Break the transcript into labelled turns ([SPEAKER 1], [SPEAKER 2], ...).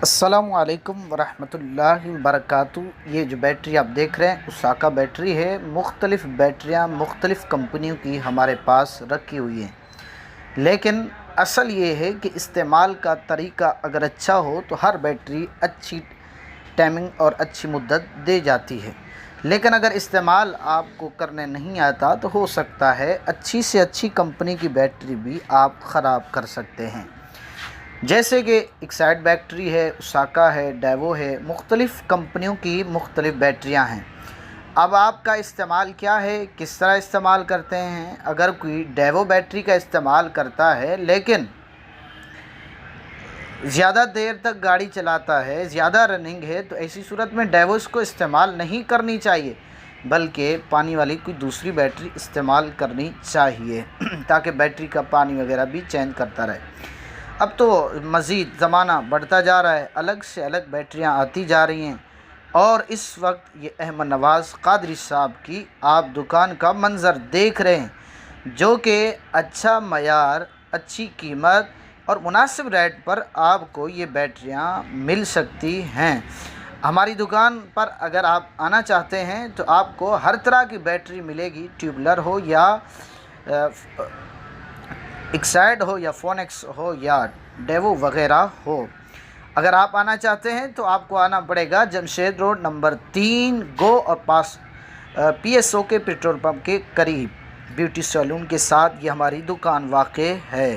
[SPEAKER 1] अस्सलामुअलैकुम वरहमतुल्लाहि वबरकातुहू। ये जो बैटरी आप देख रहे हैं उसाका बैटरी है। मुख्तलिफ़ बैटरियाँ मुख्तलिफ़ कंपनियों की हमारे पास रखी हुई हैं, लेकिन असल ये है कि इस्तेमाल का तरीका अगर अच्छा हो तो हर बैटरी अच्छी टाइमिंग और अच्छी मुद्दत दे जाती है। लेकिन अगर इस्तेमाल आपको करने नहीं आता तो हो सकता है अच्छी से अच्छी कंपनी की बैटरी भी आप ख़राब कर सकते हैं। जैसे कि एक्साइड बैटरी है, उसाका है, डेवो है, मुख्तलिफ़ कंपनियों की मुख्तलिफ़ बैटरियां हैं। अब आपका इस्तेमाल क्या है, किस तरह इस्तेमाल करते हैं। अगर कोई डेवो बैटरी का इस्तेमाल करता है लेकिन ज़्यादा देर तक गाड़ी चलाता है, ज़्यादा रनिंग है, तो ऐसी सूरत में डेवोस को इस्तेमाल नहीं करनी चाहिए, बल्कि पानी वाली कोई दूसरी बैटरी इस्तेमाल करनी चाहिए ताकि बैटरी का पानी वगैरह भी चेंज करता रहे। अब तो मज़ीद ज़माना बढ़ता जा रहा है, अलग से अलग बैटरियां आती जा रही हैं, और इस वक्त ये अहमद नवाज़ कादरी साहब की आप दुकान का मंज़र देख रहे हैं, जो कि अच्छा मयार, अच्छी कीमत और मुनासिब रेट पर आपको ये बैटरियां मिल सकती हैं। हमारी दुकान पर अगर आप आना चाहते हैं तो आपको हर तरह की बैटरी मिलेगी, ट्यूबलर हो या एक्साइड हो या फोनेक्स हो या डेवो वगैरह हो। अगर आप आना चाहते हैं तो आपको आना पड़ेगा जमशेद रोड नंबर 3 गो और पास PSO के पेट्रोल पंप के करीब ब्यूटी सैलून के साथ ये हमारी दुकान वाक़ है।